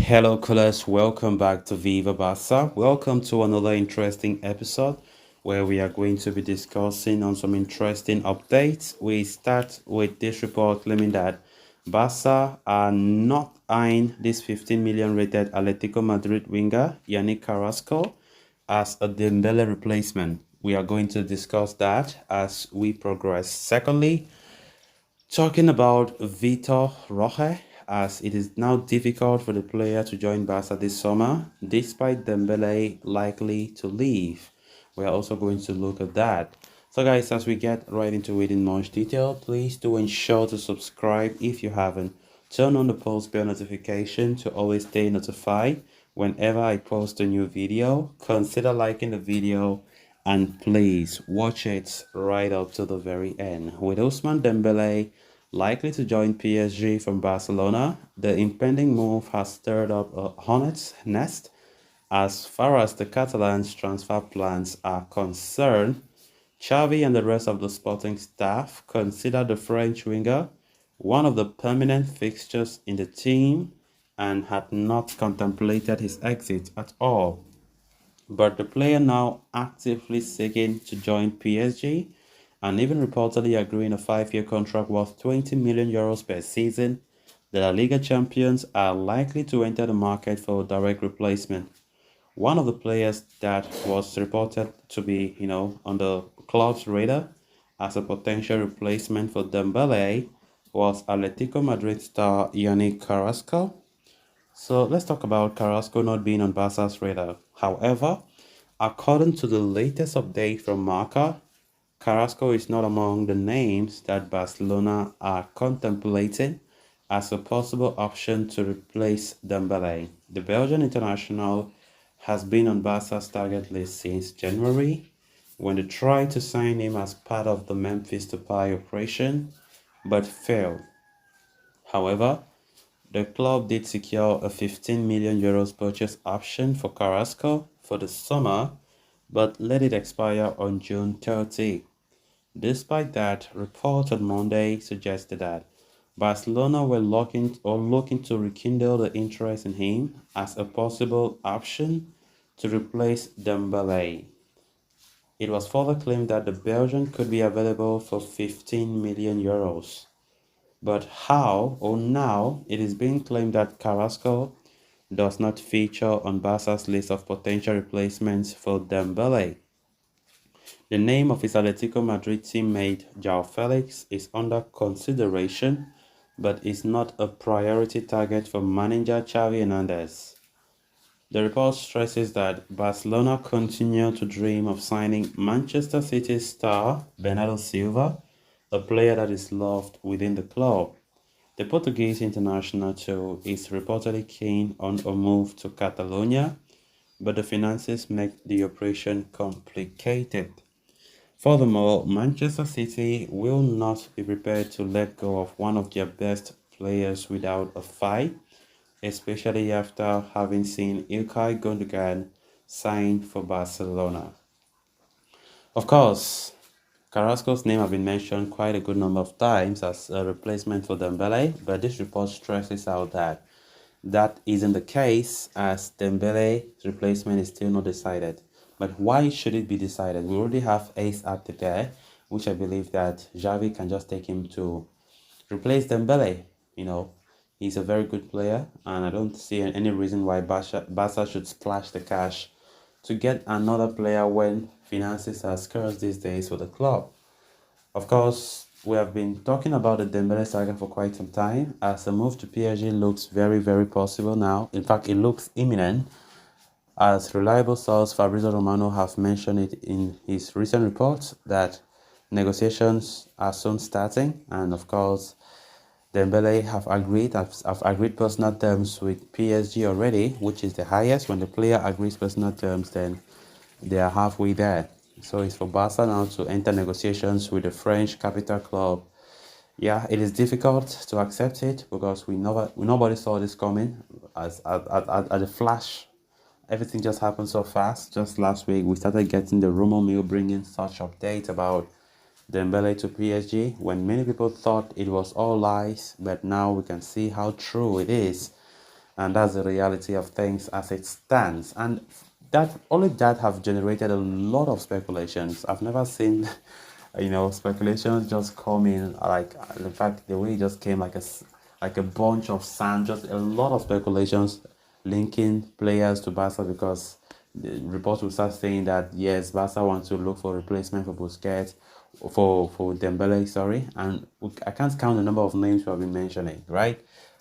Hello, callers. Welcome back to Viva Barca. Welcome to another interesting episode where we are going to be discussing on some interesting updates. We start with this report claiming that Barca are not eyeing this 15 million rated Atletico Madrid winger Yannick Carasco as a Dembele replacement. We are going to discuss that as we progress. Secondly, talking about Vitor Roque, as it is now difficult for the player to join Barca this summer, despite Dembele likely to leave. We are also going to look at that. So guys, as we get right into it in much detail, please do ensure to subscribe if you haven't. Turn on the post bell notification to always stay notified whenever I post a new video. Consider liking the video and please watch it right up to the very end. With Ousmane Dembele likely to join PSG from Barcelona, the impending move has stirred up a hornet's nest as far as the Catalans' transfer plans are concerned. Xavi and the rest of the sporting staff consider the French winger one of the permanent fixtures in the team and had not contemplated his exit at all. But the player now actively seeking to join PSG and even reportedly agreeing a 5-year contract worth 20 million euros per season, the La Liga champions are likely to enter the market for a direct replacement. One of the players that was reported to be, on the club's radar as a potential replacement for Dembele was Atletico Madrid star Yannick Carasco. So let's talk about Carrasco not being on Barca's radar. However, according to the latest update from Marca, Carrasco is not among the names that Barcelona are contemplating as a possible option to replace Dembele. The Belgian international has been on Barca's target list since January when they tried to sign him as part of the Memphis Depay operation but failed. However, the club did secure a 15 million euros purchase option for Carrasco for the summer, but let it expire on June 30. Despite that, reports on Monday suggested that Barcelona were looking to rekindle the interest in him as a possible option to replace Dembele. It was further claimed that the Belgian could be available for 15 million euros. But how or now it is being claimed that Carrasco does not feature on Barca's list of potential replacements for Dembele. The name of his Atletico Madrid teammate João Felix is under consideration but is not a priority target for manager Xavi Hernandez. The report stresses that Barcelona continue to dream of signing Manchester City star Bernardo Silva, a player that is loved within the club. The Portuguese international too is reportedly keen on a move to Catalonia, but the finances make the operation complicated. Furthermore, Manchester City will not be prepared to let go of one of their best players without a fight, especially after having seen Ilkay Gundogan sign for Barcelona. Of course, Carrasco's name has been mentioned quite a good number of times as a replacement for Dembele, but this report stresses out that that isn't the case as Dembele's replacement is still not decided. But why should it be decided? We already have Ace at there, which I believe that Xavi can just take him to replace Dembele. He's a very good player, and I don't see any reason why Barca should splash the cash to get another player when finances are scarce these days for the club. Of course, we have been talking about the Dembele saga for quite some time as a move to PSG looks very, very possible now. In fact, it looks imminent as reliable source Fabrizio Romano have mentioned it in his recent reports that negotiations are soon starting, and of course Dembele have agreed personal terms with PSG already, which is the highest. When the player agrees personal terms, then they are halfway there. So it's for Barca now to enter negotiations with the French capital club. Yeah, it is difficult to accept it because nobody saw this coming as at a flash. Everything just happened so fast. Just last week, we started getting the rumor mill bringing such updates about Dembele to PSG when many people thought it was all lies, but now we can see how true it is. and that's the reality of things as it stands. And that have generated a lot of speculations. I've never seen, speculations just come in like, in fact, the way it just came like like a bunch of sand, just a lot of speculations linking players to Barca, because the reports will start saying that yes, Barca wants to look for a replacement for Busquets, for Dembele, sorry, and I can't count the number of names we have been mentioning, right?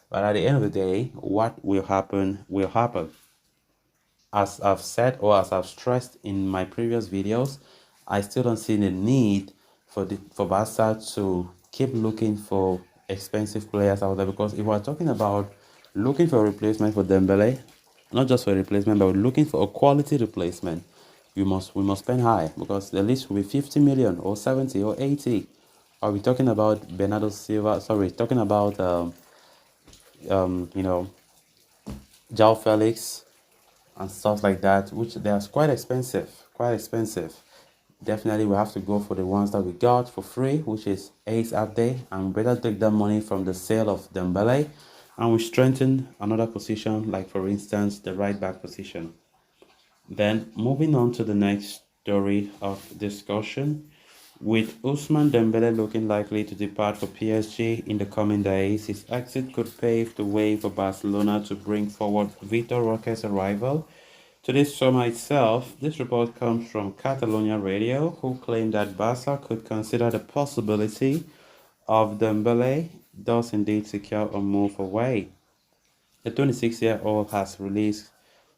But at the end of the day, what will happen will happen. As I've said, or as I've stressed in my previous videos, I still don't see the need for Barca to keep looking for expensive players out there, because if we're talking about looking for a replacement for Dembele, not just for a replacement, but looking for a quality replacement, we must spend high, because the list will be 50 million or 70 or 80. Are we talking about Bernardo Silva? Sorry, talking about you know, Jao Felix and stuff like that, which they are quite expensive, quite expensive. Definitely we have to go for the ones that we got for free, which is Ace Abde, and we better take that money from the sale of Dembele, and we strengthen another position, like for instance the right back position. Then moving on to the next story of discussion, with Ousmane Dembele looking likely to depart for PSG in the coming days, his exit could pave the way for Barcelona to bring forward Vitor Roque's arrival. To this summer itself, this report comes from Catalonia Radio, who claim that Barca could consider the possibility of Dembele does indeed secure a move away. The 26-year-old has released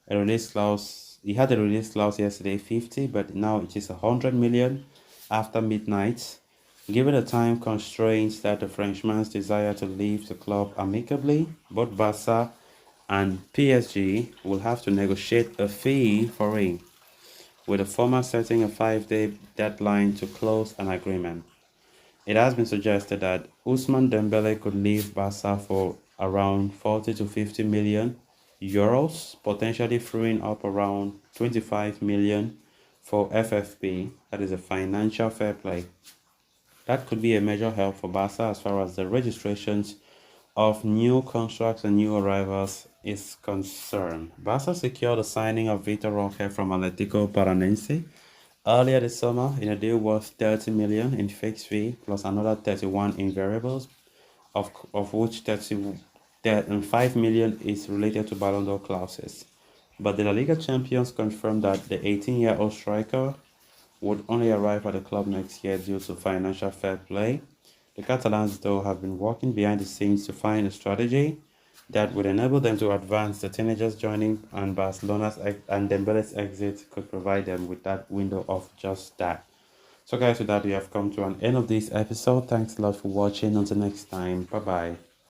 a release clause. He had a release clause yesterday, 50, but now it is 100 million after midnight. Given the time constraints that the Frenchman's desire to leave the club amicably, both Barca and PSG will have to negotiate a fee for him, with the former setting a 5-day deadline to close an agreement. It has been suggested that Ousmane Dembele could leave Barca for around 40 to 50 million euros, potentially freeing up around 25 million for FFP, that is a financial fair play. That could be a major help for Barca as far as the registrations of new contracts and new arrivals is concerned. Barca secured the signing of Vitor Roque from Atletico Paranense earlier this summer in a deal worth 30 million in fixed fee plus another 31 in variables, of which 5 million is related to Ballon d'Or clauses. But the La Liga champions confirmed that the 18-year-old striker would only arrive at the club next year due to financial fair play. The Catalans, though, have been working behind the scenes to find a strategy that would enable them to advance. The teenagers joining and Barcelona's and Dembele's exit could provide them with that window of just that. So guys, with that, we have come to an end of this episode. Thanks a lot for watching. Until next time, bye bye.